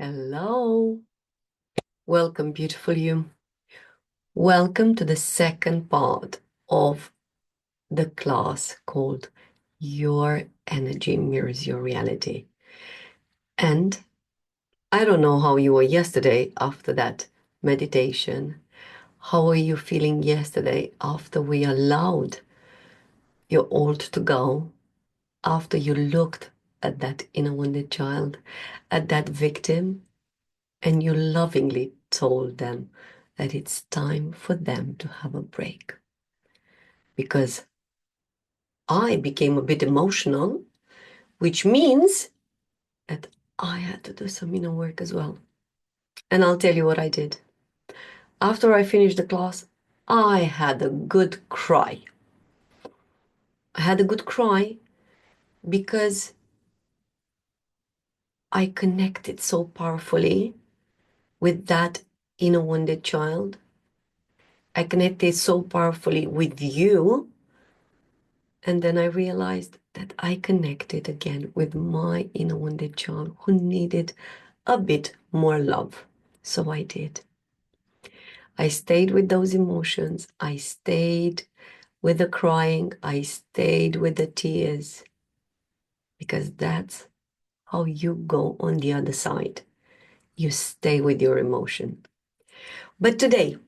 Hello. Welcome, beautiful you. Welcome to the second part of the class called Your Energy Mirrors Your Reality. And I don't know how you were yesterday after that meditation. How are you feeling yesterday after we allowed your old to go? After you looked at that inner wounded child, at that victim, and you lovingly told them that it's time for them to have a break. Because I became a bit emotional, which means that I had to do some inner work as well. And I'll tell you what I did. After I finished the class, I had a good cry. I had a good cry because I connected so powerfully with that inner wounded child. I connected so powerfully with you. And then I realized that I connected again with my inner wounded child who needed a bit more love. So I did. I stayed with those emotions. I stayed with the crying. I stayed with the tears. Because that's how you go on the other side. You stay with your emotion. But today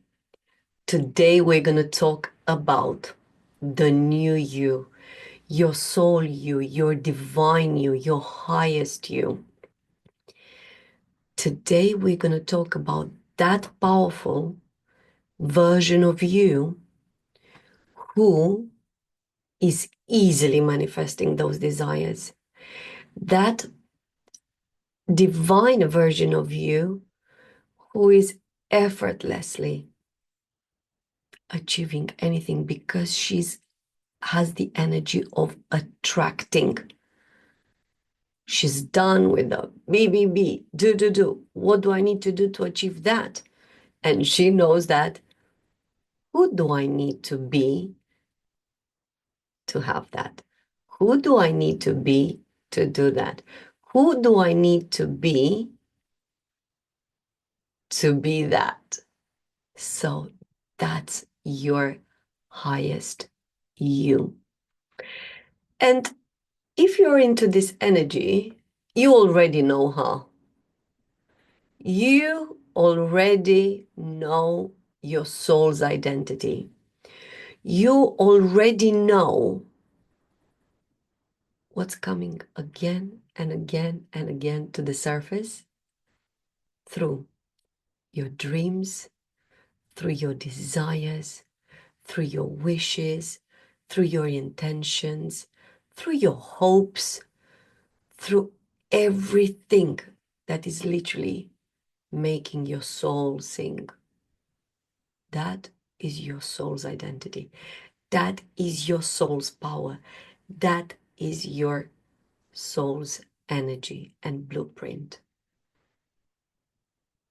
we're going to talk about the new you, your soul you, your divine you, your highest you. Today, we're going to talk about that powerful version of you who is easily manifesting those desires. That divine version of you who is effortlessly achieving anything because she's has the energy of attracting. She's done with the BBB, do. What do I need to do to achieve that? And she knows that. Who do I need to be to have that? Who do I need to be to do that? Who do I need to be that? So that's your highest you. And if you're into this energy, you already know her. You already know your soul's identity. You already know what's coming again and again and again to the surface through your dreams, through your desires, through your wishes, through your intentions, through your hopes, through everything that is literally making your soul sing. That is your soul's identity. That is your soul's power. That is your soul's energy and blueprint.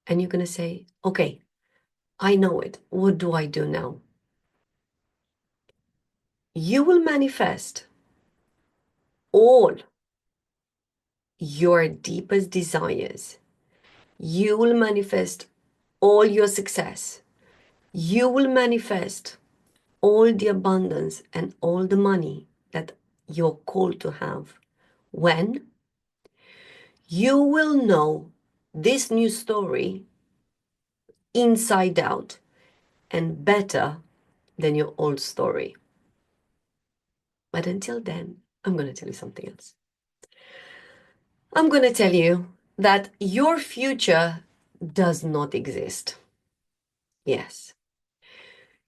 And you're going to say, okay, I know it. What do I do now? You will manifest all your deepest desires. You will manifest all your success. You will manifest all the abundance and all the money that you're called to have when you will know this new story inside out and better than your old story. But until then, I'm going to tell you something else. I'm going to tell you that your future does not exist. Yes.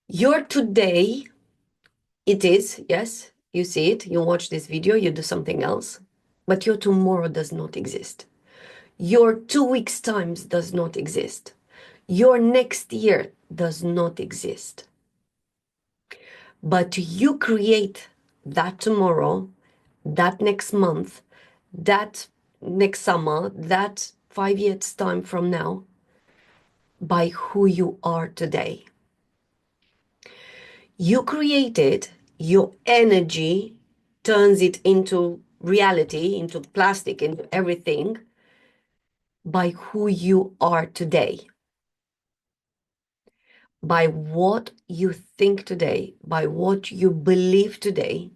Your today, it is, yes, you see it, you watch this video, you do something else, but your tomorrow does not exist. Your 2 weeks' times does not exist. Your next year does not exist. But you create that tomorrow, that next month, that next summer, that 5 years' time from now, by who you are today. You create it, your energy turns it into reality, into plastic, into everything, by who you are today, by what you think today, by what you believe today,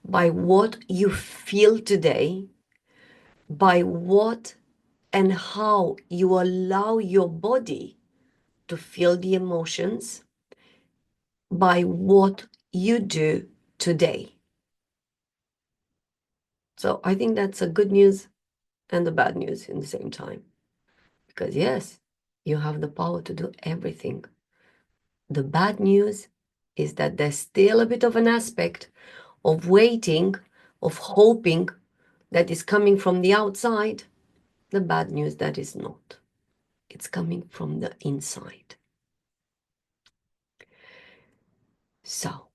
by what you feel today, by what and how you allow your body to feel the emotions, by what you do today. So I think that's a good news and the bad news in the same time. Because yes, you have the power to do everything. The bad news is that there's still a bit of an aspect of waiting, of hoping that is coming from the outside. The bad news that is not. It's coming from the inside. So,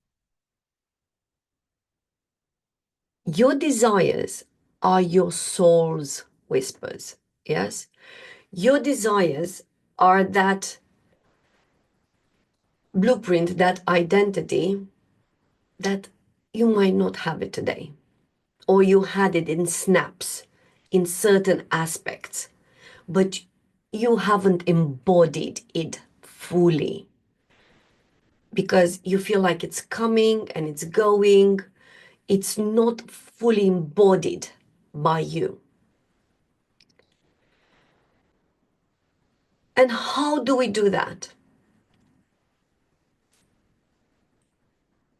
your desires are your soul's whispers. Yes? Your desires are that blueprint, that identity that you might not have it today, or you had it in snaps in certain aspects, but you haven't embodied it fully because you feel like it's coming and it's going. It's not fully embodied by you. And how do we do that?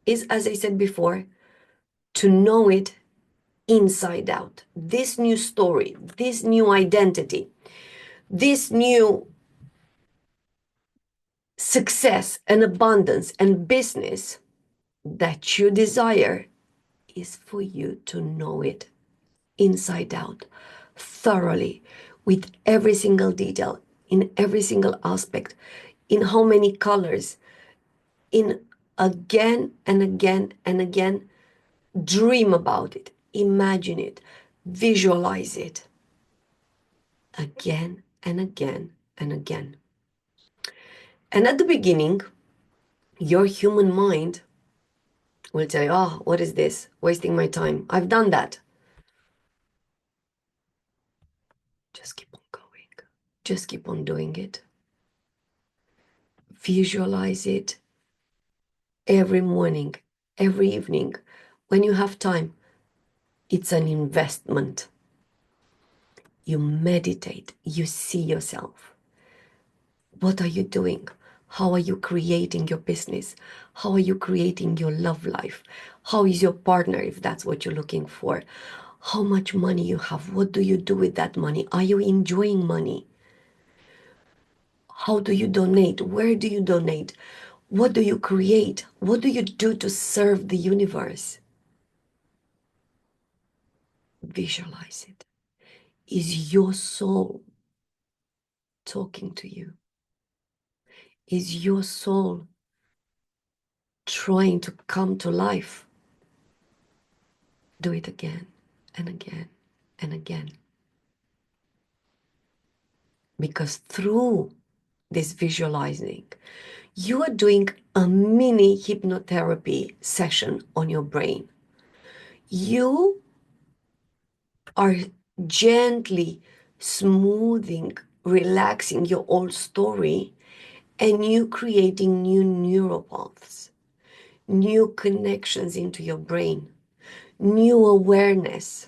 Is, as I said before, to know it inside out. This new story, this new identity, this new success and abundance and business that you desire is for you to know it inside out, thoroughly, with every single detail, in every single aspect, in how many colors, in again and again and again. Dream about it, imagine it, visualize it again and again and again. And at the beginning, your human mind will tell you, oh, what is this? Wasting my time. I've done that. Just keep on going. Just keep on doing it. Visualize it every morning, every evening, when you have time. It's an investment. You meditate, you see yourself. What are you doing? How are you creating your business? How are you creating your love life? How is your partner, if that's what you're looking for? How much money you have? What do you do with that money? Are you enjoying money? How do you donate? Where do you donate? What do you create? What do you do to serve the universe? Visualize it. Is your soul talking to you? Is your soul trying to come to life? Do it again and again and again. Because through this visualizing, you are doing a mini hypnotherapy session on your brain. You are gently smoothing, relaxing your old story, and you creating new neural paths, new connections into your brain, new awareness,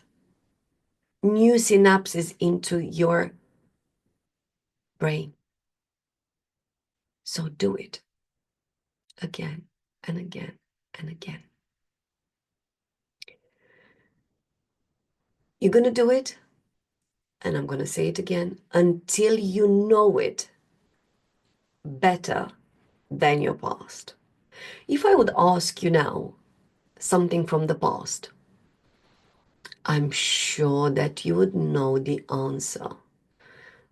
new synapses into your brain. So do it again and again and again. You're going to do it, and I'm going to say it again, until you know it better than your past. If I would ask you now something from the past, I'm sure that you would know the answer.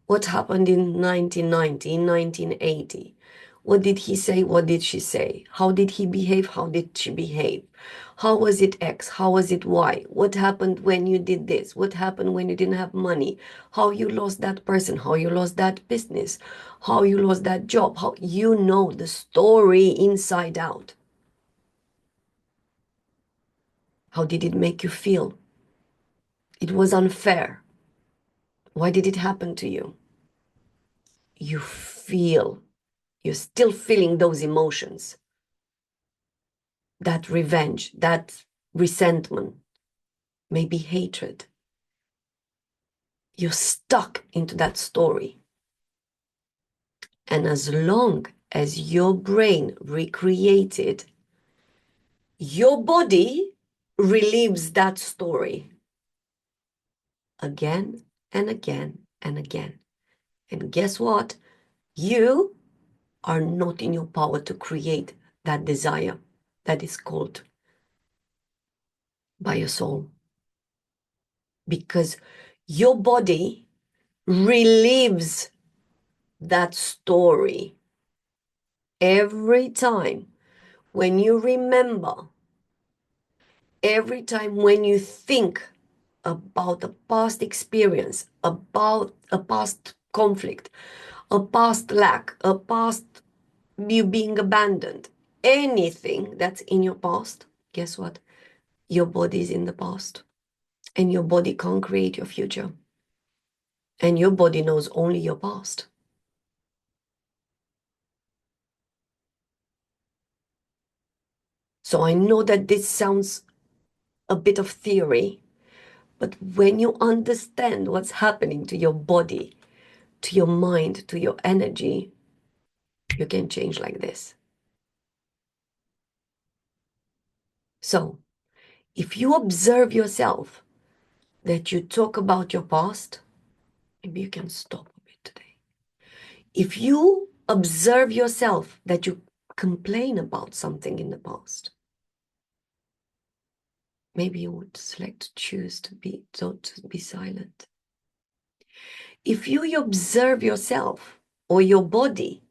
What happened in 1990, in 1980? What did he say? What did she say? How did he behave? How did she behave? How was it X? How was it Y? What happened when you did this? What happened when you didn't have money? How you lost that person? How you lost that business? How you lost that job? How you know the story inside out. How did it make you feel? It was unfair. Why did it happen to you? You feel, you're still feeling those emotions, that revenge, that resentment, maybe hatred. You're stuck into that story. And as long as your brain recreated, your body relives that story again and again and again. And guess what? You are not in your power to create that desire that is called by your soul. Because your body relives that story every time when you remember, every time when you think about a past experience, about a past conflict, a past lack, a past you being abandoned, anything that's in your past, guess what? Your body is in the past, and your body can't create your future. And your body knows only your past. So I know that this sounds a bit of theory, but when you understand what's happening to your body, to your mind, to your energy, you can change like this. So if you observe yourself that you talk about your past, maybe you can stop a bit today. If you observe yourself that you complain about something in the past, maybe you would select to choose to be silent. If you observe yourself or your body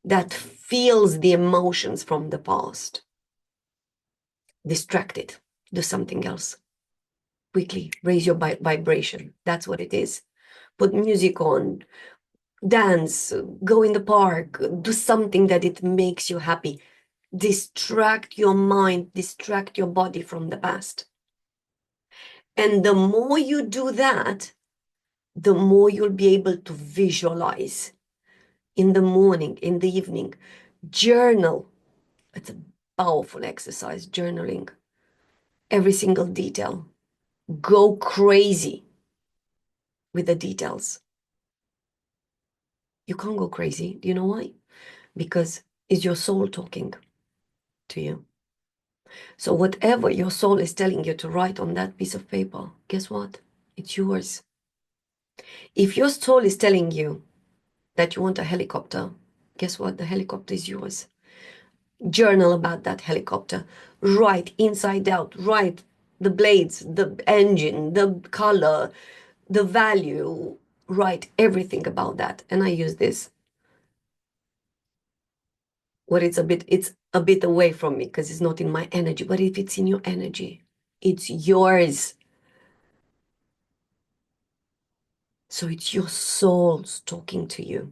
that feels the emotions from the past, distract it, do something else. Quickly raise your vibration. That's what it is. Put music on, dance, go in the park, do something that it makes you happy. Distract your mind, distract your body from the past. And the more you do that, the more you'll be able to visualize in the morning, in the evening. Journal. It's a powerful exercise, journaling. Every single detail. Go crazy with the details. You can't go crazy. Do you know why? Because it's your soul talking to you. So whatever your soul is telling you to write on that piece of paper, guess what? It's yours. If your soul is telling you that you want a helicopter, guess what? The helicopter is yours. Journal about that helicopter. Write inside out. Write the blades, the engine, the color, the value. Write everything about that. And I use this. Where it's a bit away from me because it's not in my energy. But if it's in your energy, it's yours. So it's your soul's talking to you.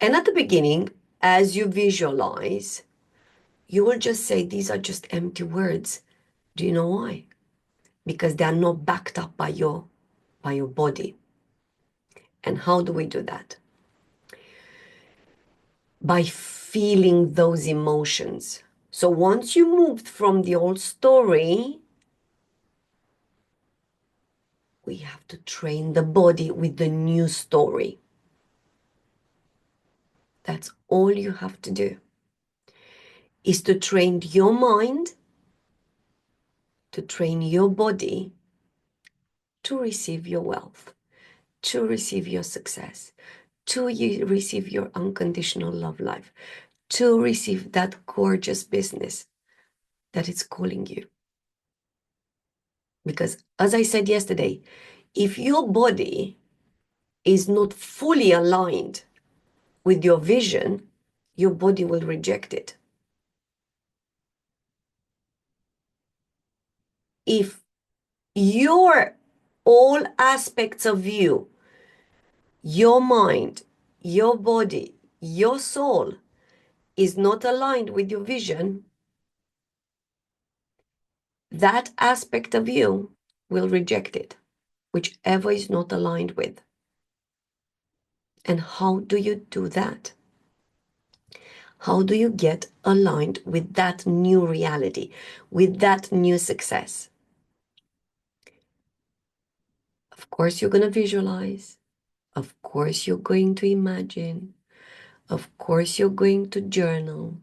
And at the beginning, as you visualize, you will just say, these are just empty words. Do you know why? Because they are not backed up by your body. And how do we do that? By feeling those emotions. So once you moved from the old story, we have to train the body with the new story. That's all you have to do, is to train your mind, to train your body to receive your wealth, to receive your success, to receive your unconditional love life, to receive that gorgeous business that it's calling you. Because as I said yesterday, if your body is not fully aligned with your vision, your body will reject it. If your all aspects of you, your mind, your body, your soul is not aligned with your vision, that aspect of you will reject it. whichever is not aligned with. And how do you do that? How do you get aligned with that new reality, with that new success? Of course, you're going to visualize. Of course, you're going to imagine. Of course, you're going to journal.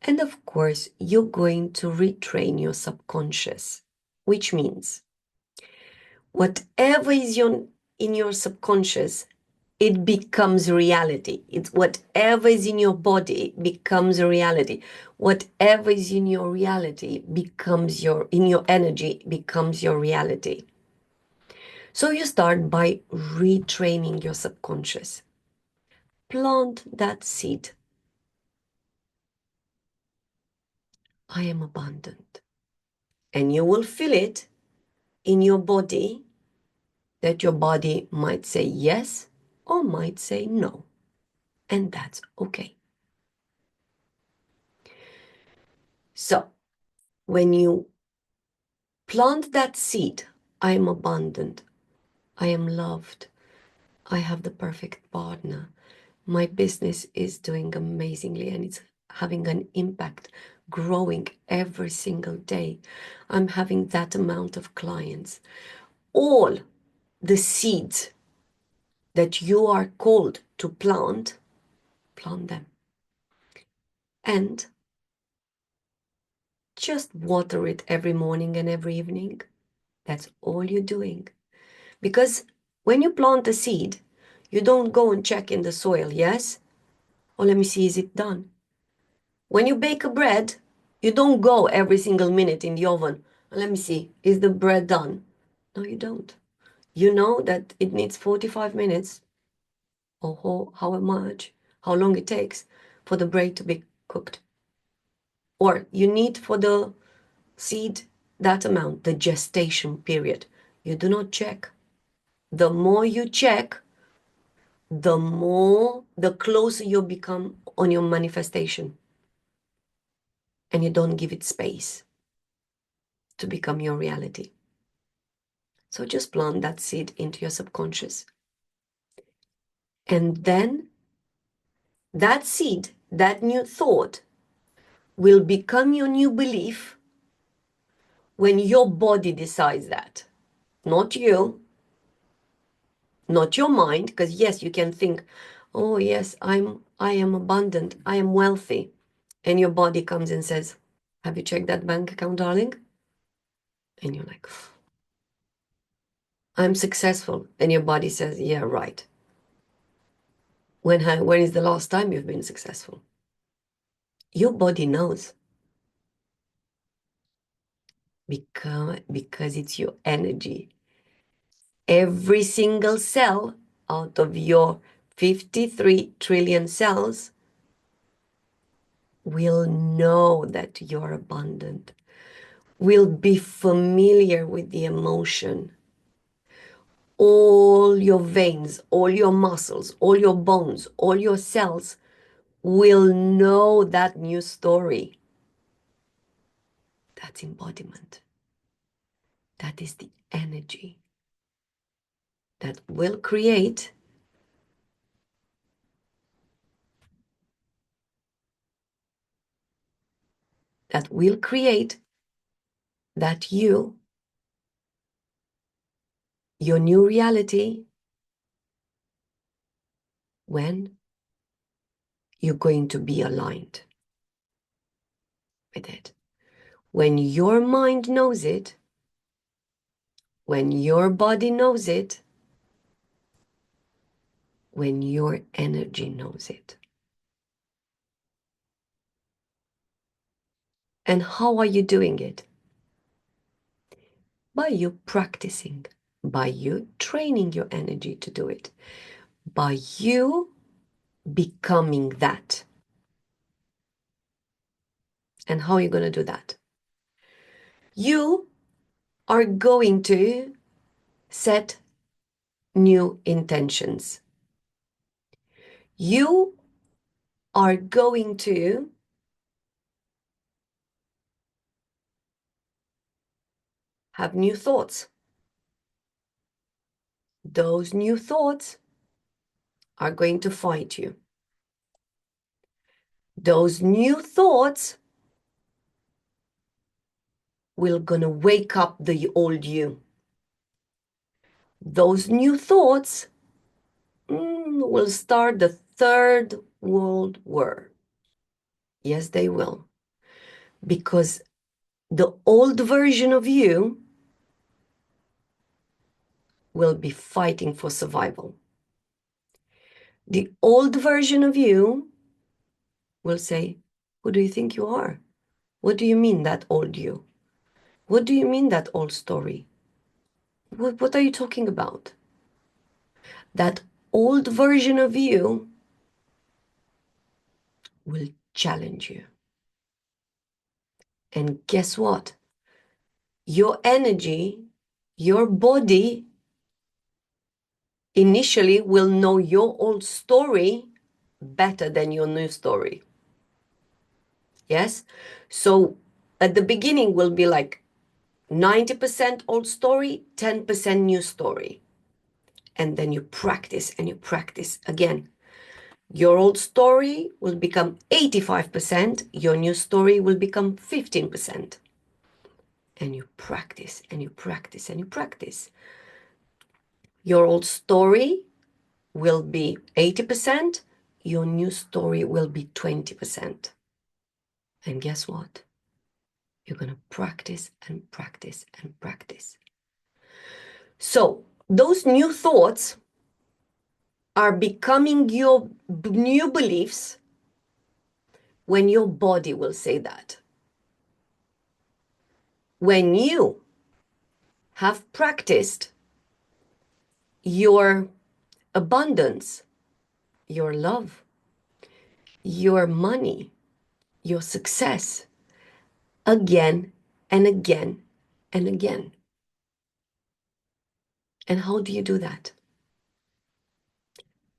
And of course, you're going to retrain your subconscious, which means whatever is in your subconscious, it becomes reality. It's whatever is in your body becomes a reality. Whatever is in your reality becomes in your energy becomes your reality. So you start by retraining your subconscious. Plant that seed. I am abundant. And you will feel it in your body, that your body might say yes or might say no. And that's okay. So when you plant that seed, I am abundant, I am loved, I have the perfect partner, my business is doing amazingly and it's having an impact, growing every single day. I'm having that amount of clients. All the seeds that you are called to plant, plant them. And just water it every morning and every evening. That's all you're doing. Because when you plant a seed, you don't go and check in the soil, yes? Or let me see, is it done? When you bake a bread, you don't go every single minute in the oven. Let me see, is the bread done? No, you don't. You know that it needs 45 minutes or how much, how long it takes for the bread to be cooked. Or you need for the seed that amount, the gestation period. You do not check. The more you check, the closer you become on your manifestation. And you don't give it space to become your reality. So just plant that seed into your subconscious. And then that seed, that new thought, will become your new belief when your body decides that. Not you, not your mind, because yes, you can think, oh yes, I am abundant, I am wealthy. And your body comes and says, have you checked that bank account, darling? And you're like, I'm successful. And your body says, yeah, right. When is the last time you've been successful? Your body knows because it's your energy. Every single cell out of your 53 trillion cells will know that you're abundant, will be familiar with the emotion. All your veins, all your muscles, all your bones, all your cells will know that new story. That's embodiment. That is the energy that will create that your new reality, when you're going to be aligned with it. When your mind knows it, when your body knows it, when your energy knows it. And how are you doing it? By you practicing, by you training your energy to do it, by you becoming that. And how are you going to do that? You are going to set new intentions. You are going to have new thoughts. those new thoughts are going to fight you. Those new thoughts will gonna wake up the old you. Those new thoughts will start the Third World War. Yes, they will. Because the old version of you will be fighting for survival. The old version of you will say, who do you think you are? What do you mean that old you? What do you mean that old story? What are you talking about? That old version of you will challenge you. And guess what? Your energy, your body initially will know your old story better than your new story. Yes? So at the beginning will be like 90% old story, 10% new story. And then you practice and you practice again. Your old story will become 85%, your new story will become 15%. And you practice and you practice and you practice. Your old story will be 80%, your new story will be 20%. And guess what? You're going to practice and practice and practice. So those new thoughts are becoming your new beliefs when your body will say that. When you have practiced your abundance, your love, your money, your success again and again and again. And how do you do that?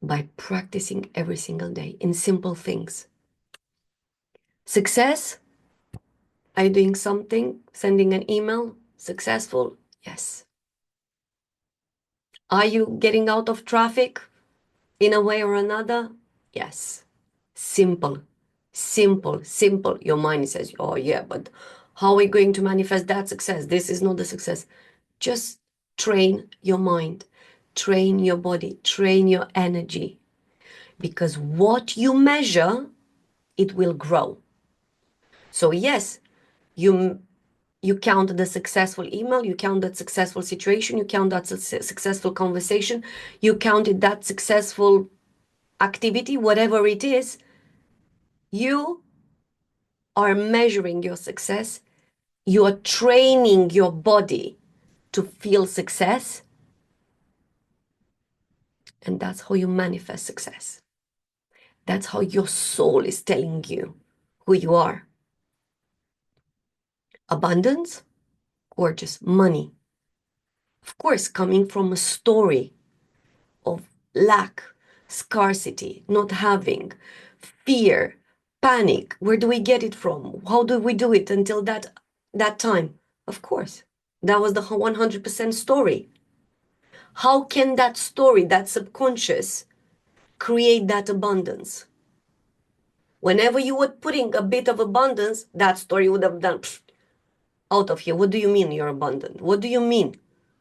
By practicing every single day in simple things. Success, are you doing something? Sending an email? Successful? Yes. Are you getting out of traffic in a way or another? Yes. Simple, simple, simple. Your mind says, oh yeah, but how are we going to manifest that success? This is not the success. Just train your mind, train your body, train your energy. Because what you measure, it will grow. So yes, you count the successful email, you count that successful situation, you count that successful conversation, you counted that successful activity, whatever it is, you are measuring your success. You are training your body to feel success. And that's how you manifest success. That's how your soul is telling you who you are. Abundance, gorgeous. Money, of course, coming from a story of lack, scarcity, not having, fear, panic. Where do we get it from? How do we do it until that time? Of course, that was the 100% story. How can that story, that subconscious, create that abundance? Whenever you were putting a bit of abundance, that story would have done out of here. What do you mean you're abundant? What do you mean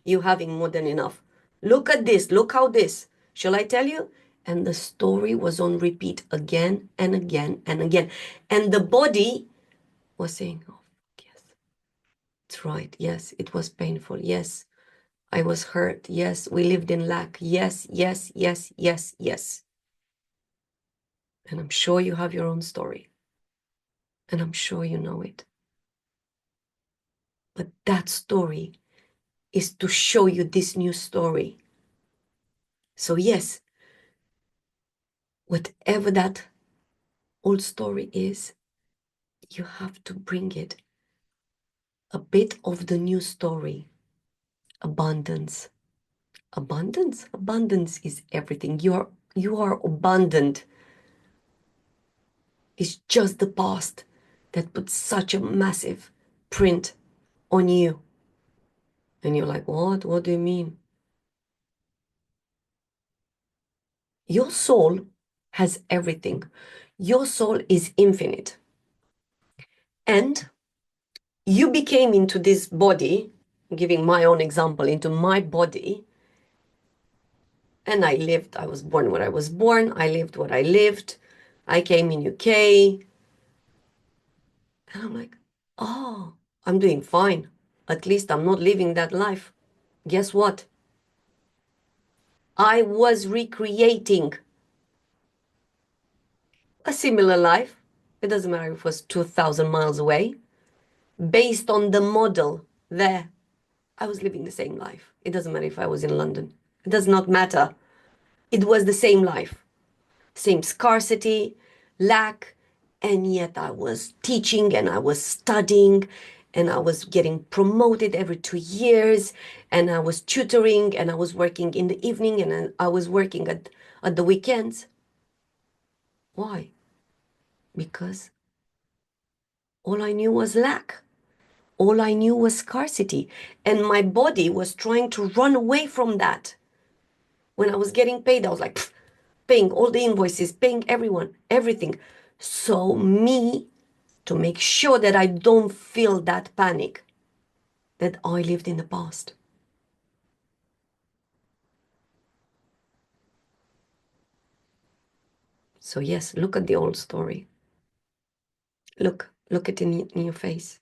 you having more than enough? Look at this. Look how this. Shall I tell you? And the story was on repeat again and again and again. And the body was saying, oh, yes, it's right. Yes, it was painful. Yes, I was hurt. Yes, we lived in lack. Yes, yes, yes, yes, yes. And I'm sure you have your own story. And I'm sure you know it. But that story is to show you this new story. So yes, whatever that old story is, you have to bring it a bit of the new story. Abundance. Abundance? Abundance is everything. You are abundant. It's just the past that puts such a massive print on you. And you're like, what? What do you mean? Your soul has everything. Your soul is infinite. And you became into this body, giving my own example, into my body. And I was born where I was born. I lived what I lived. I came in UK. And I'm like, oh, I'm doing fine. At least I'm not living that life. Guess what? I was recreating a similar life. It doesn't matter if it was 2,000 miles away. Based on the model there, I was living the same life. It doesn't matter if I was in London. It does not matter. It was the same life, same scarcity, lack, and yet I was teaching and I was studying and I was getting promoted every 2 years and I was tutoring and I was working in the evening and then I was working at the weekends. Why? Because all I knew was lack. All I knew was scarcity. And my body was trying to run away from that. When I was getting paid, I was like, paying all the invoices, paying everyone, everything. So me, to make sure that I don't feel that panic that I lived in the past. So yes, look at the old story. Look it in your face.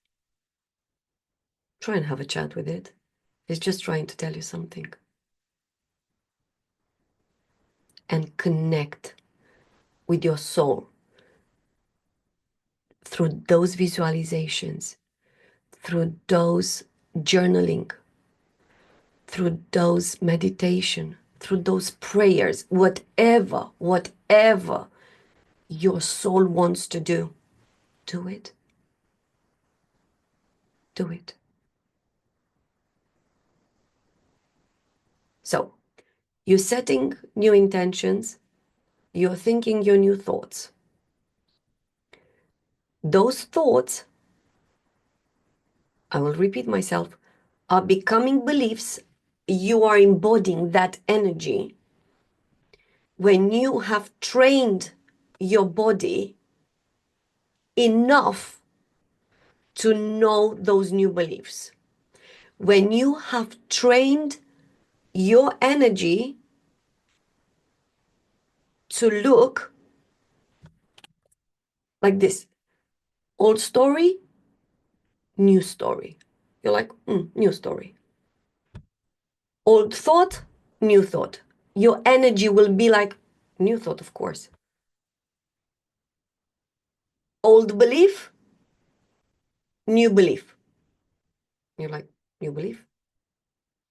Try and have a chat with it. It's just trying to tell you something. And connect with your soul through those visualizations, through those journaling, through those meditation, through those prayers, whatever your soul wants to do, do it. Do it. So you're setting new intentions, you're thinking your new thoughts. Those thoughts, I will repeat myself, are becoming beliefs. You are embodying that energy. When you have trained your body enough to know those new beliefs, when you have trained your energy to look like this, old story, new story. You're like, new story. Old thought, new thought. Your energy will be like, new thought, of course. Old belief, new belief. You're like, new belief?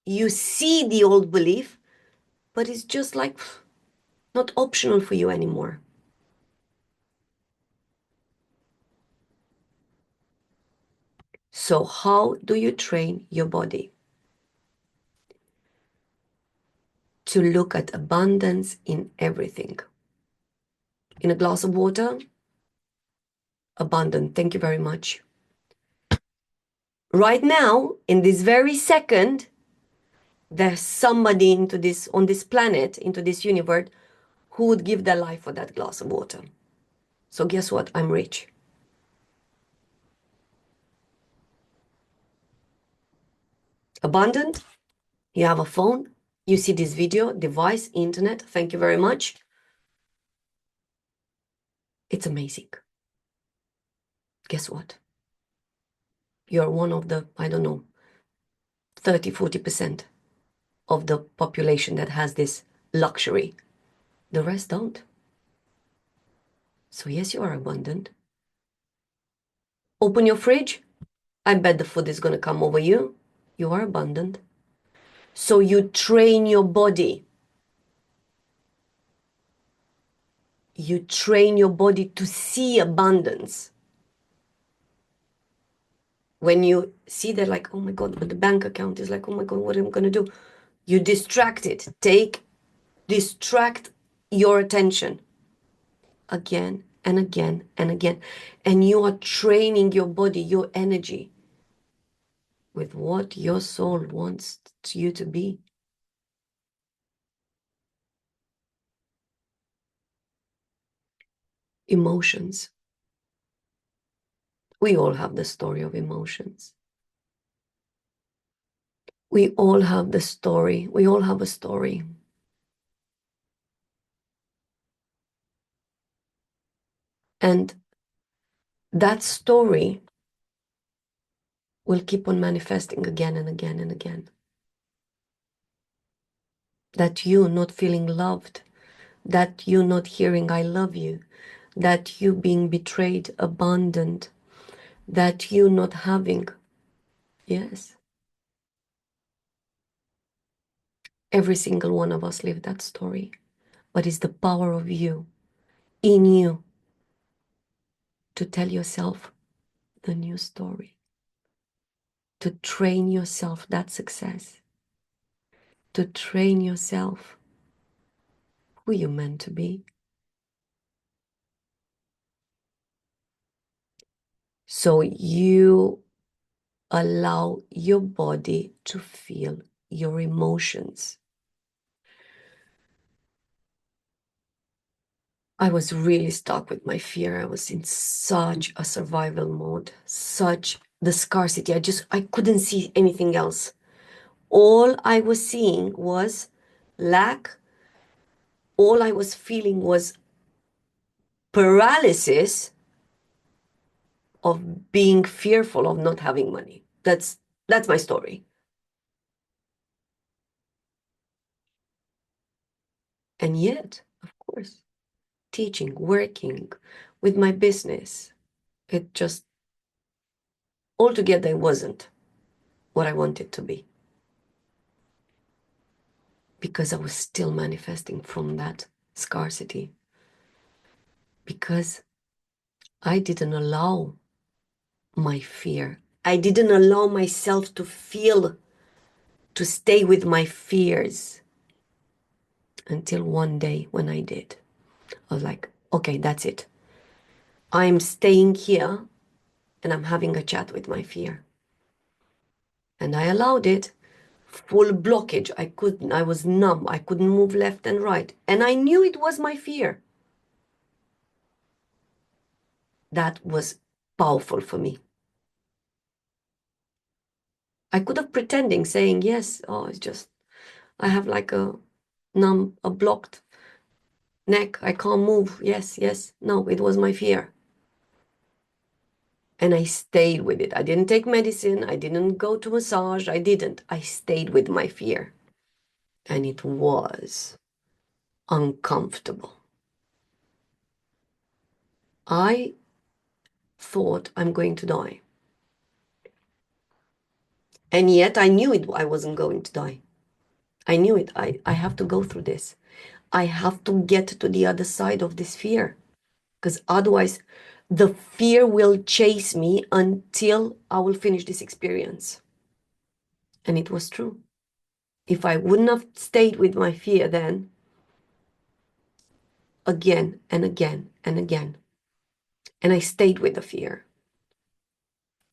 You see the old belief, but it's just like not optional for you anymore. So how do you train your body to look at abundance in everything? In a glass of water, abundant. Thank you very much. Right now, in this very second, there's somebody on this planet, into this universe, who would give their life for that glass of water. So guess what? I'm rich. Abundant. You have a phone. You see this video, device, internet. Thank you very much. It's amazing. Guess what? You're one of the, I don't know, 30-40% of the population that has this luxury. The rest don't. So yes, you are abundant. Open your fridge. I bet the food is going to come over you. You are abundant. So you train your body. You train your body to see abundance. When you see that, like, oh my God, but the bank account is like, oh my God, what am I going to do? You distract it. Distract your attention again and again and again. And you are training your body, your energy, with what your soul wants you to be. Emotions. We all have the story of emotions. We all have the story. We all have a story. And that story will keep on manifesting again and again and again. That you not feeling loved, that you not hearing I love you, that you being betrayed, abandoned, that you not having, yes. Every single one of us live that story, but it's the power of you, in you, to tell yourself the new story, to train yourself that success, to train yourself who you're meant to be. So you allow your body to feel your emotions. I was really stuck with my fear. I was in such a survival mode, such the scarcity. I couldn't see anything else. All I was seeing was lack. All I was feeling was paralysis of being fearful of not having money. That's my story. And yet, of course, teaching, working with my business, it just altogether wasn't what I wanted to be. Because I was still manifesting from that scarcity. Because I didn't allow my fear. I didn't allow myself to feel, to stay with my fears until one day when I did. I was like, okay, that's it. I'm staying here and I'm having a chat with my fear. And I allowed it. Full blockage. I was numb. I couldn't move left and right. And I knew it was my fear. That was powerful for me. I could have pretending saying, yes, oh, it's just, I have like a blocked neck. I can't move. Yes, yes. No, it was my fear. And I stayed with it. I didn't take medicine. I didn't go to massage. I didn't. I stayed with my fear. And it was uncomfortable. I thought I'm going to die. And yet I knew it. I wasn't going to die. I knew it. I have to go through this. I have to get to the other side of this fear. Because otherwise, the fear will chase me until I will finish this experience. And it was true. If I wouldn't have stayed with my fear then, again and again and again, and I stayed with the fear.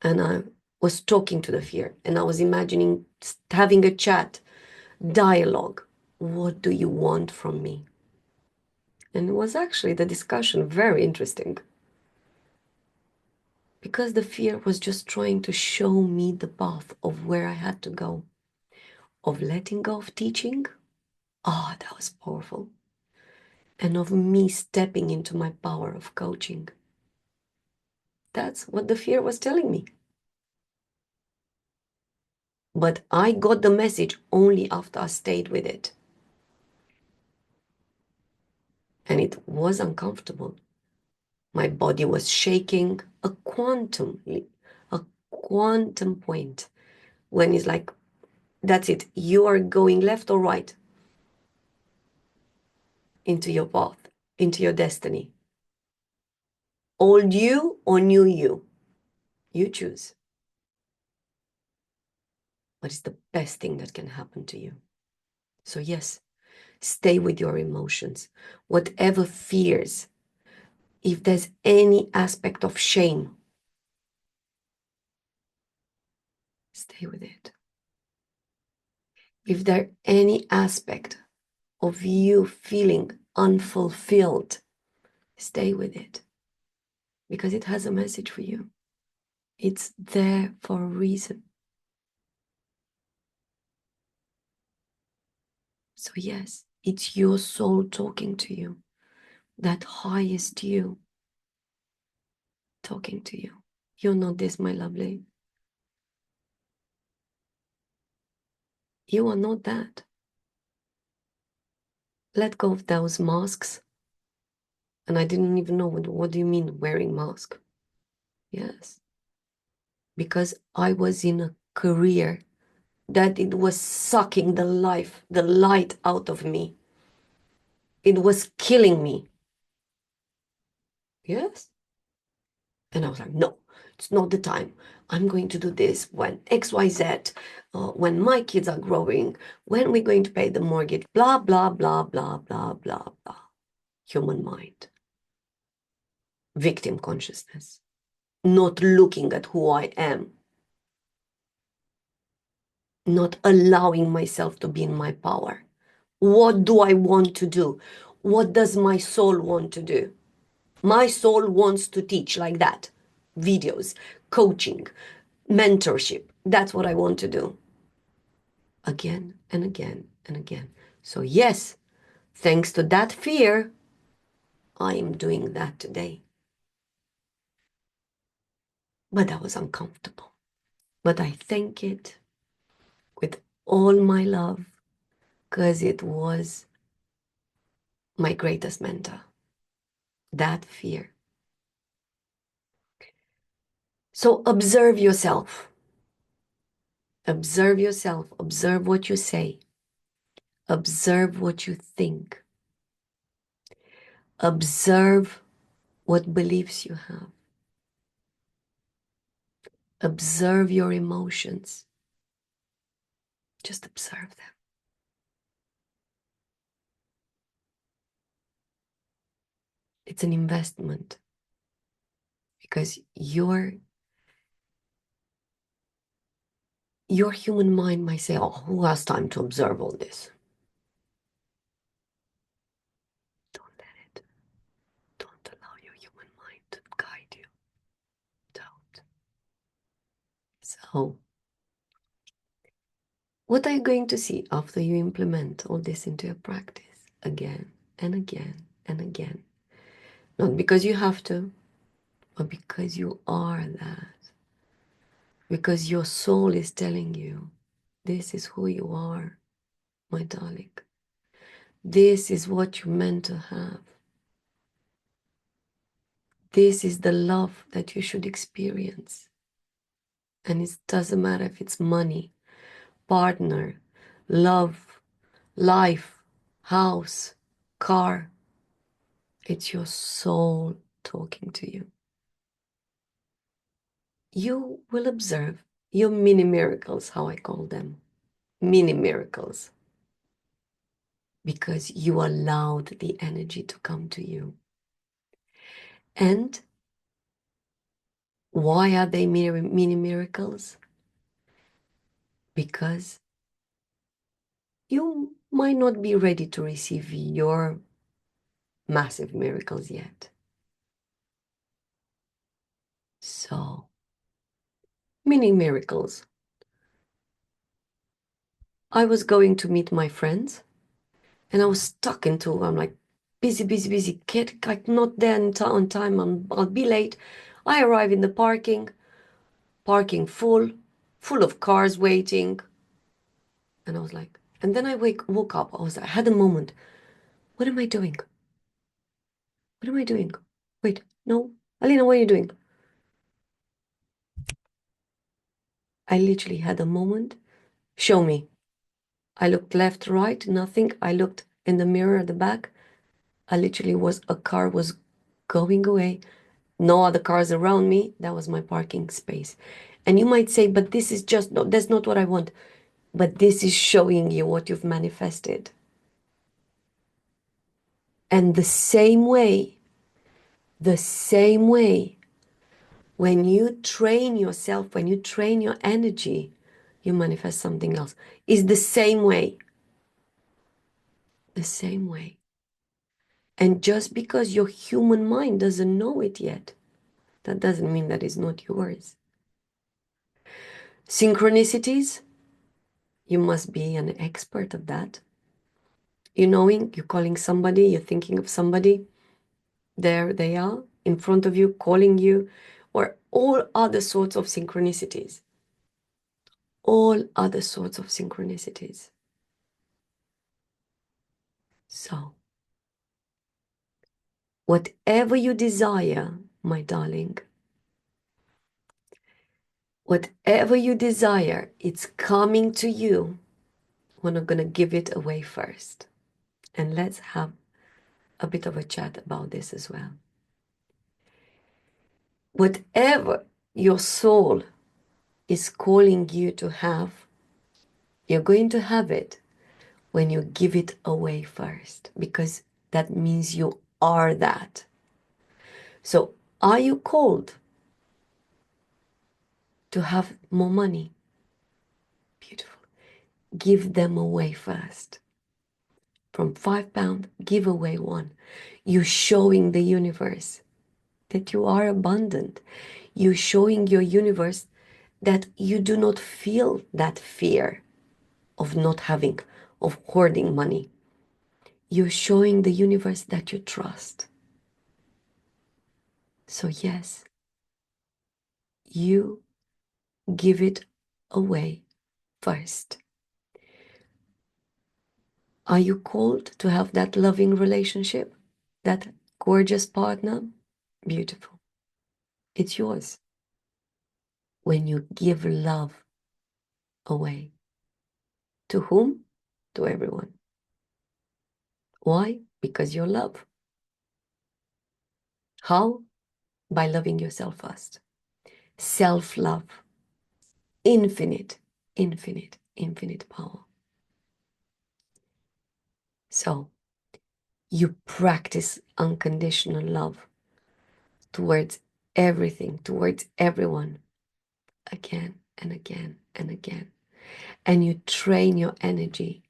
And I was talking to the fear, and I was imagining having a chat, dialogue. What do you want from me? And it was actually the discussion very interesting. Because the fear was just trying to show me the path of where I had to go, of letting go of teaching. Oh, that was powerful. And of me stepping into my power of coaching. That's what the fear was telling me. But I got the message only after I stayed with it. And it was uncomfortable. My body was shaking a quantum point when it's like, that's it. You are going left or right into your path, into your destiny. Old you or new you? You choose. But it's the best thing that can happen to you. So yes, stay with your emotions. Whatever fears, if there's any aspect of shame, stay with it. If there's any aspect of you feeling unfulfilled, stay with it. because it has a message for you. It's there for a reason. So yes, it's your soul talking to you, that highest you talking to you. You're not this, my lovely. You are not that. Let go of those masks. And I didn't even know what do you mean wearing mask? Yes. Because I was in a career that it was sucking the light out of me. It was killing me. Yes. And I was like, no, it's not the time. I'm going to do this when XYZ, when my kids are growing, when we're going to pay the mortgage, blah, blah, blah, blah, blah, blah, blah. Human mind. Victim consciousness. Not looking at who I am. Not allowing myself to be in my power. What do I want to do? What does my soul want to do? My soul wants to teach like that. Videos, coaching, mentorship. That's what I want to do. Again and again and again. So yes, thanks to that fear, I am doing that today. But that was uncomfortable. But I thank it with all my love because it was my greatest mentor. That fear. So observe yourself. Observe yourself. Observe what you say. Observe what you think. Observe what beliefs you have. Observe your emotions. Just observe them. It's an investment because your human mind might say, oh, who has time to observe all this? Don't let it. Don't allow your human mind to guide you. Don't. So, what are you going to see after you implement all this into your practice again and again and again? Not because you have to, but because you are that. Because your soul is telling you, this is who you are, my darling. This is what you're meant to have. This is the love that you should experience. And it doesn't matter if it's money, partner, love, life, house, car. It's your soul talking to you. You will observe your mini miracles, how I call them. Mini miracles. Because you allowed the energy to come to you. And why are they mini miracles? Because you might not be ready to receive your massive miracles yet. So, mini miracles. I was going to meet my friends and I was stuck into, I'm like, busy, busy, busy. Kid, like not there on time. I'll be late. I arrive in the parking full of cars waiting. And I was like, and then I woke up. I had a moment. What am I doing? What am I doing? Wait, no. Alina, what are you doing? I literally had a moment. Show me. I looked left, right, nothing. I looked in the mirror at the back. A car was going away. No other cars around me. That was my parking space. And you might say, but this is just, no, that's not what I want. But this is showing you what you've manifested. And the same way, when you train yourself, when you train your energy, you manifest something else. It's the same way. The same way. And just because your human mind doesn't know it yet, That doesn't mean that it's not yours. Synchronicities, you must be an expert of that. You knowing, you're calling somebody, you're thinking of somebody, there they are in front of you, calling you, or all other sorts of synchronicities. All other sorts of synchronicities. So, whatever you desire, my darling, whatever you desire, it's coming to you. We're not going to give it away first. And let's have a bit of a chat about this as well. Whatever your soul is calling you to have, you're going to have it when you give it away first, because that means you are that. So, are you called to have more money? Beautiful. Give them away first. From £5, give away one. You're showing the universe that you are abundant. You're showing your universe that you do not feel that fear of not having, of hoarding money. You're showing the universe that you trust. So yes, you give it away first. Are you called to have that loving relationship? That gorgeous partner? Beautiful. It's yours. When you give love away. To whom? To everyone. Why? Because you're love. How? By loving yourself first. Self-love. Infinite, infinite, infinite power. So, you practice unconditional love towards everything, towards everyone, again and again and again. And you train your energy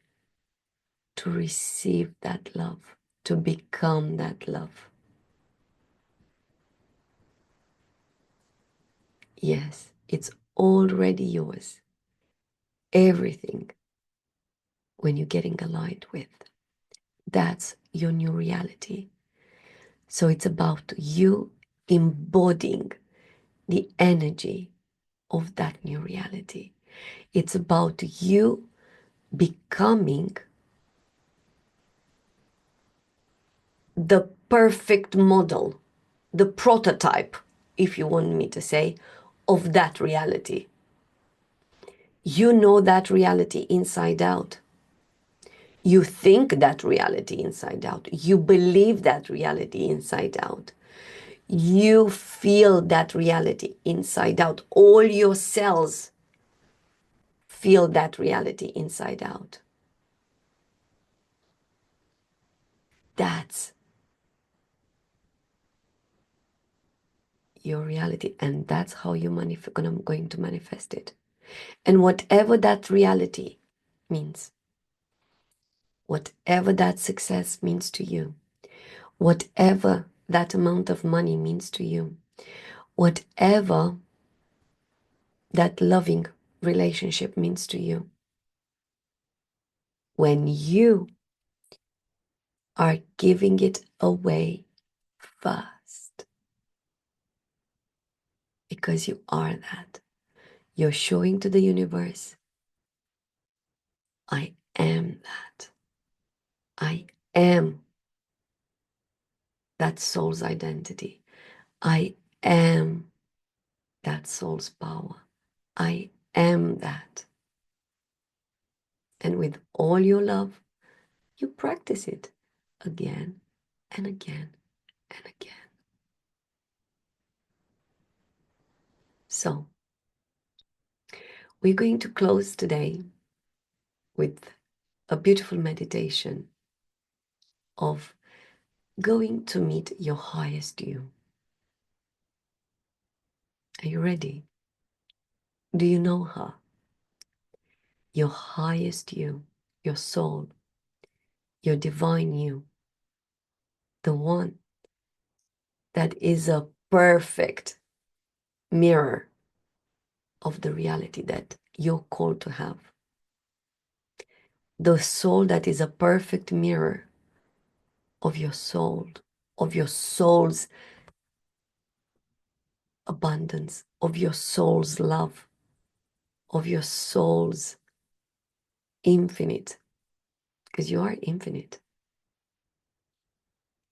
to receive that love, to become that love. Yes, it's already yours. Everything when you're getting aligned with. That's your new reality. So it's about you embodying the energy of that new reality. It's about you becoming the perfect model, the prototype, if you want me to say, of that reality. You know that reality inside out. You think that reality inside out. You believe that reality inside out. You feel that reality inside out. All your cells feel that reality inside out. That's your reality, and that's how you're going to manifest it. And whatever that reality means, whatever that success means to you, whatever that amount of money means to you, whatever that loving relationship means to you, when you are giving it away first, because you are that, you're showing to the universe, I am that. I am that soul's identity. I am that soul's power. I am that. And with all your love, you practice it again and again and again. So, we're going to close today with a beautiful meditation of going to meet your highest you. Are you ready? Do you know her? Your highest you, your soul, your divine you, the one that is a perfect mirror of the reality that you're called to have. The soul that is a perfect mirror of your soul, of your soul's abundance, of your soul's love, of your soul's infinite, because you are infinite.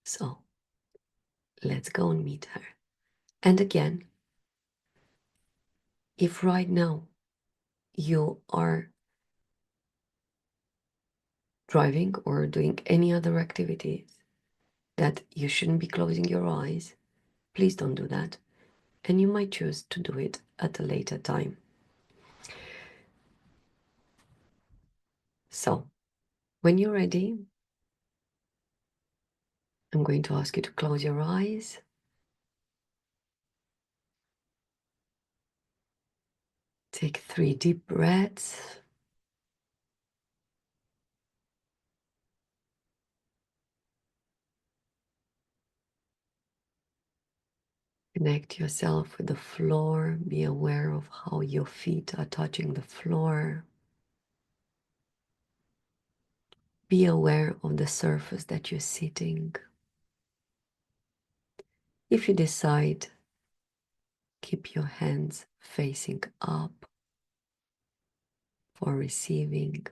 So let's go and meet her. And again, if right now you are driving or doing any other activities that you shouldn't be closing your eyes, please don't do that. And you might choose to do it at a later time. So when you're ready, I'm going to ask you to close your eyes. Take 3 deep breaths. Connect yourself with the floor. Be aware of how your feet are touching the floor. Be aware of the surface that you're sitting. If you decide, keep your hands facing up for receiving.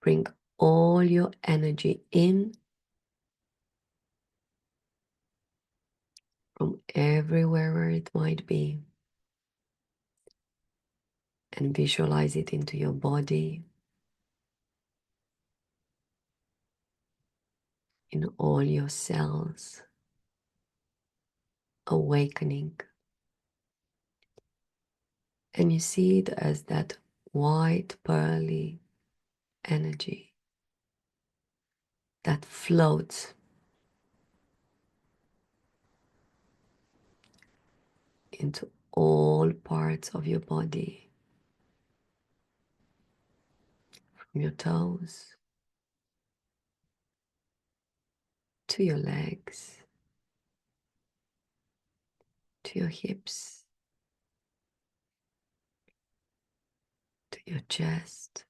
Bring all your energy in from everywhere where it might be and visualize it into your body, in all your cells, awakening. And you see it as that white, pearly energy that floats into all parts of your body, from your toes to your legs, to your hips, to your chest,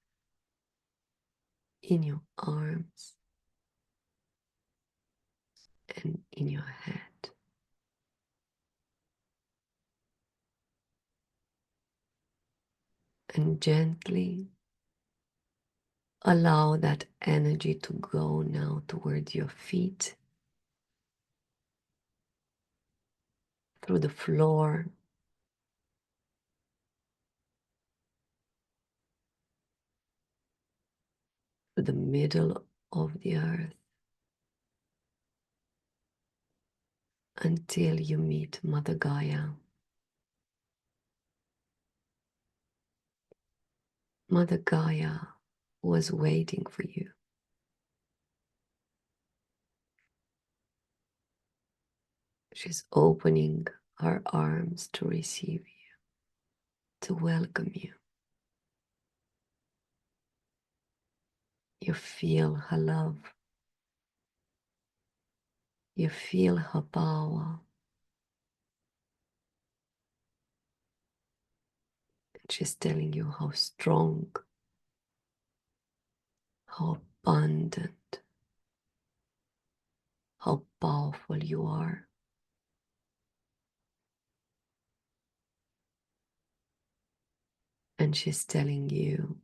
in your arms, and in your head. And gently allow that energy to go now towards your feet, through the floor, to the middle of the earth, until you meet Mother Gaia. Mother Gaia was waiting for you. She's opening her arms to receive you, to welcome you. You feel her love. You feel her power. And she's telling you how strong, how abundant, how powerful you are. And she's telling you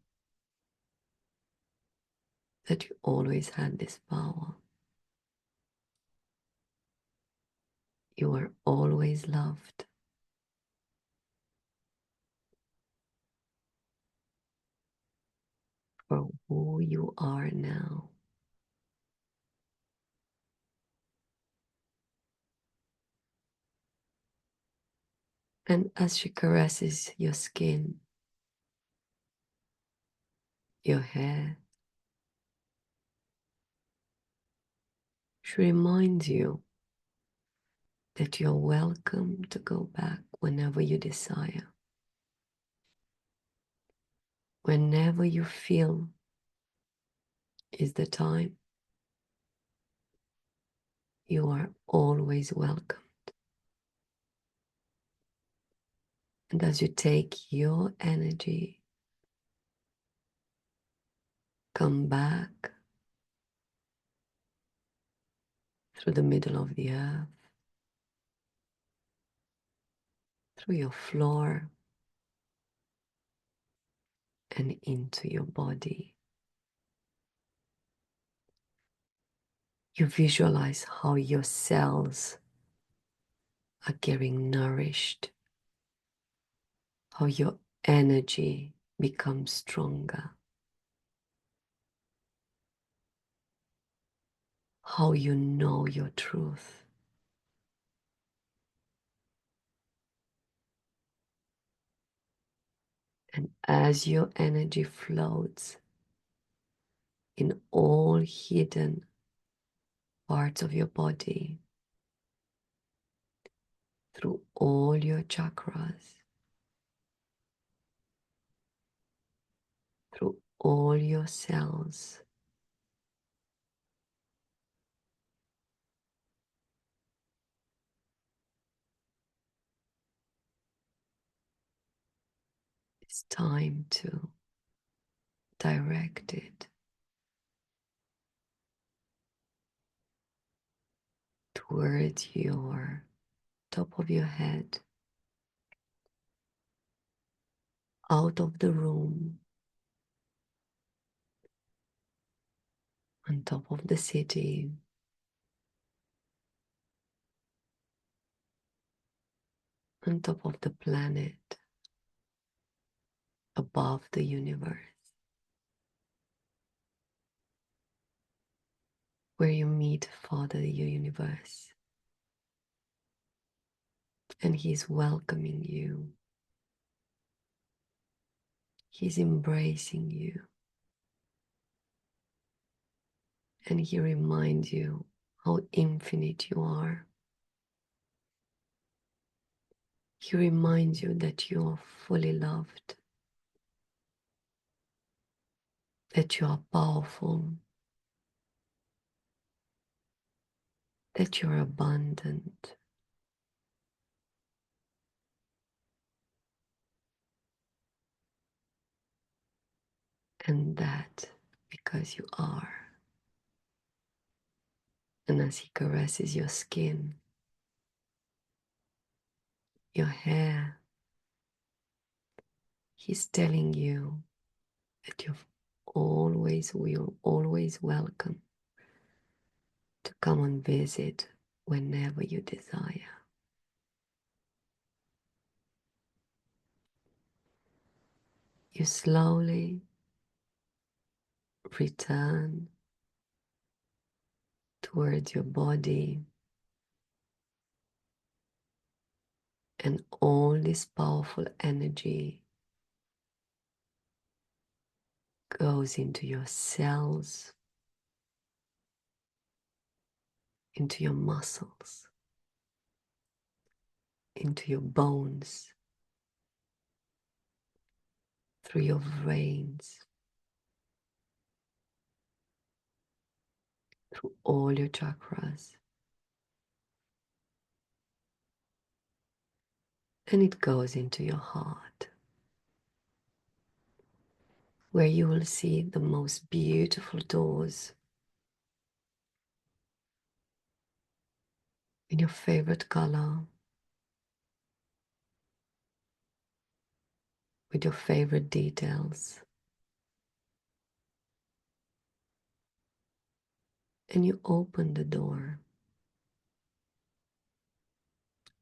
that you always had this power. You are always loved. For who you are now. And as she caresses your skin, your hair, she reminds you that you're welcome to go back whenever you desire. Whenever you feel is the time, You are always welcome. And as you take your energy, come back through the middle of the earth, through your floor, and into your body. You visualize how your cells are getting nourished, how your energy becomes stronger, how you know your truth. And as your energy floats in all hidden parts of your body, through all your chakras, through all your cells, it's time to direct it towards your top of your head, out of the room, on top of the city, on top of the planet, above the universe, where you meet Father Universe, and He's welcoming you. He's embracing you, and He reminds you how infinite you are. He reminds you that you are fully loved, that you are powerful, that you are abundant, and that because you are. And as He caresses your skin, your hair, He's telling you that you're always welcome to come and visit whenever you desire. You slowly return towards your body, and all this powerful energy goes into your cells, into your muscles, into your bones, through your veins, through all your chakras. And it goes into your heart, where you will see the most beautiful doors in your favorite color, with your favorite details. And you open the door,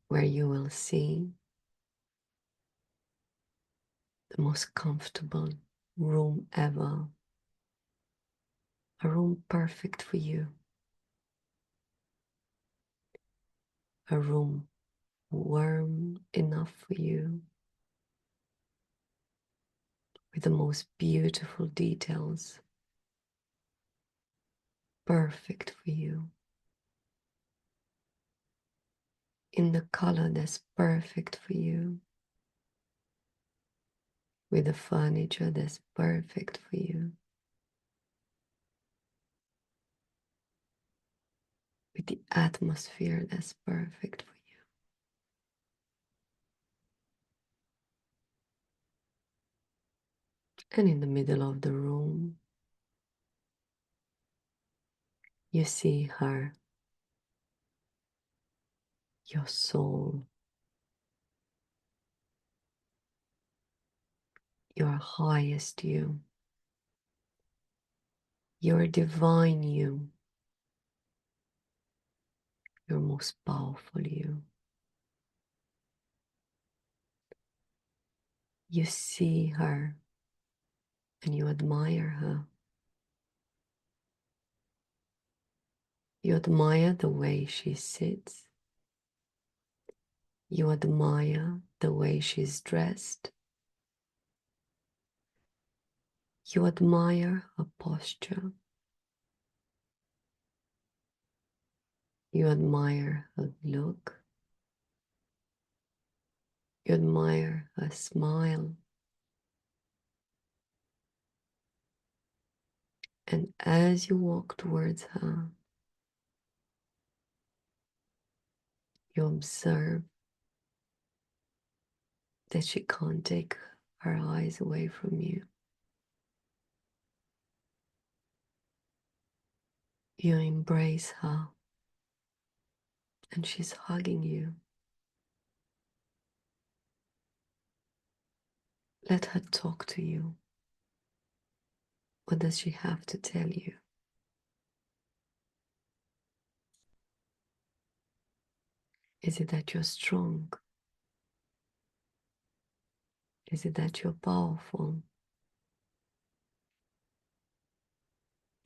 where you will see the most comfortable room ever, a room perfect for you, a room warm enough for you, with the most beautiful details, perfect for you, in the color that's perfect for you, with the furniture that's perfect for you. with the atmosphere that's perfect for you. And in the middle of the room, you see her, your soul, your highest you, your divine you, your most powerful you. You see her and you admire her. You admire the way she sits. You admire the way she's dressed. You admire her posture. You admire her look. You admire her smile. And as you walk towards her, you observe that she can't take her eyes away from you. You embrace her, and she's hugging you. Let her talk to you. What does she have to tell you? Is it that you're strong? Is it that you're powerful?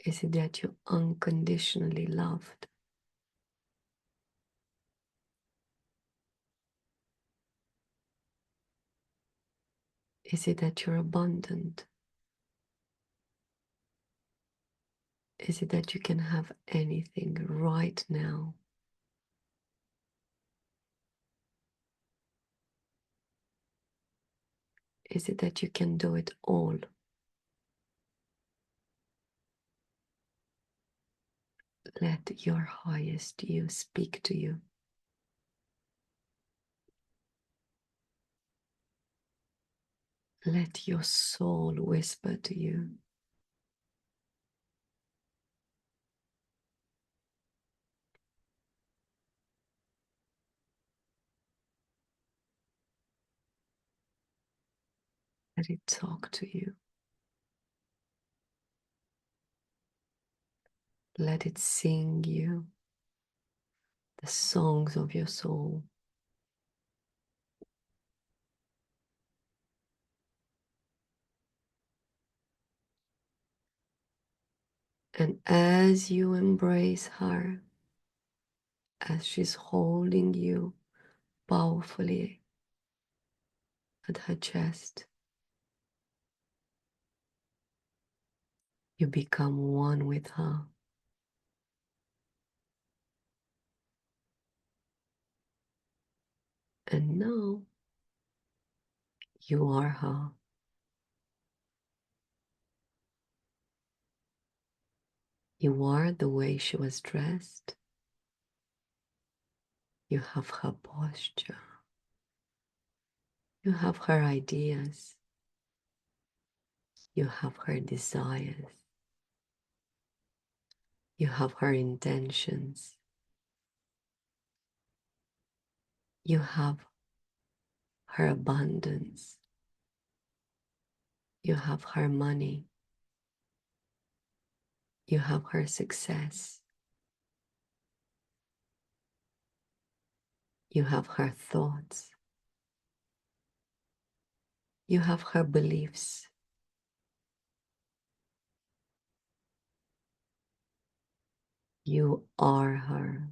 Is it that you're unconditionally loved? Is it that you're abundant? Is it that you can have anything right now? Is it that you can do it all? Let your highest you speak to you. Let your soul whisper to you. Let it talk to you. Let it sing you the songs of your soul. And as you embrace her, as she's holding you powerfully at her chest, you become one with her. And now you are her. You are the way she was dressed. You have her posture. You have her ideas. You have her desires. You have her intentions. You have her abundance. You have her money. You have her success. You have her thoughts. You have her beliefs. You are her.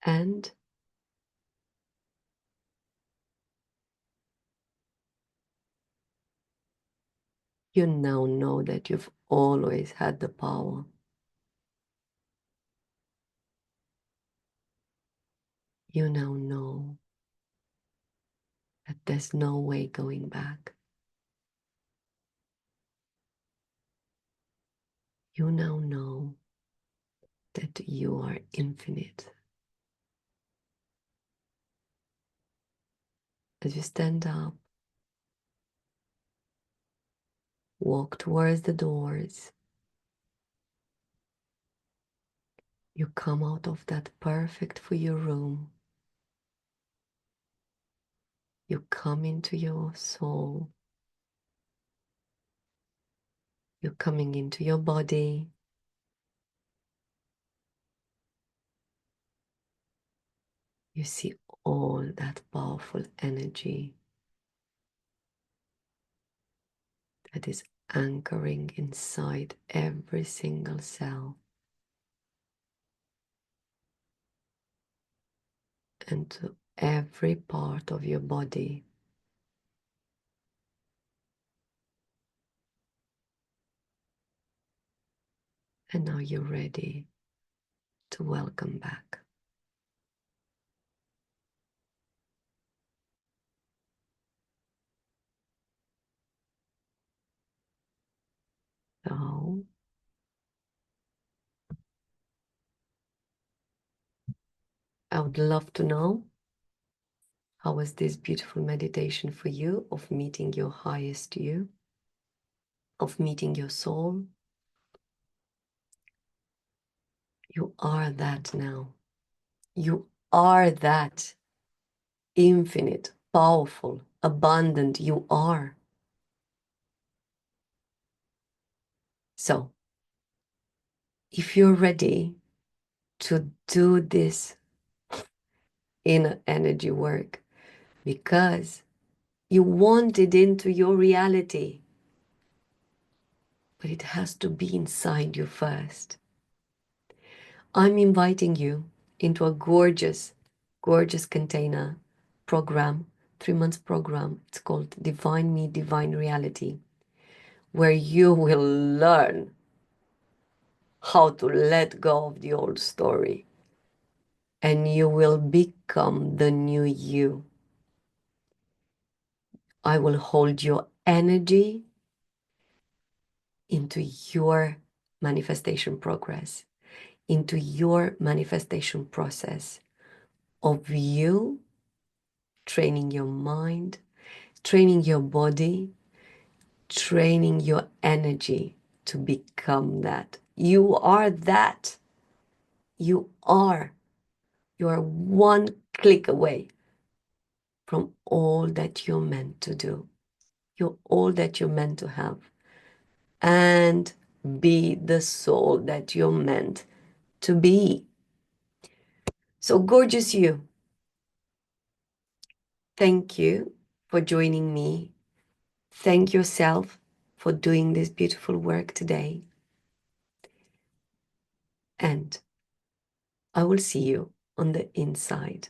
And you now know that you've always had the power. You now know that there's no way going back. You now know that you are infinite. As you stand up, walk towards the doors, you come out of that perfect for your room. You come into your soul. You're coming into your body. You see all that powerful energy that is anchoring inside every single cell and to every part of your body. And now you're ready to welcome back. So, I would love to know, how was this beautiful meditation for you of meeting your highest you, of meeting your soul? You are that now. You are that infinite, powerful, abundant you are. So, if you're ready to do this inner energy work because you want it into your reality, but it has to be inside you first, I'm inviting you into a gorgeous, gorgeous container program, 3 months program. It's called Divine Me, Divine Reality, where you will learn how to let go of the old story and you will become the new you. I will hold your energy into your manifestation progress, into your manifestation process of you training your mind, training your body, training your energy to become that. You are that. You are. You are one click away from all that you're meant to do. You're all that you're meant to have. And be the soul that you're meant to be. So gorgeous you. Thank you for joining me. Thank yourself for doing this beautiful work today. And I will see you on the inside.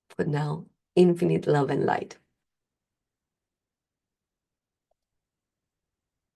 For now, infinite love and light.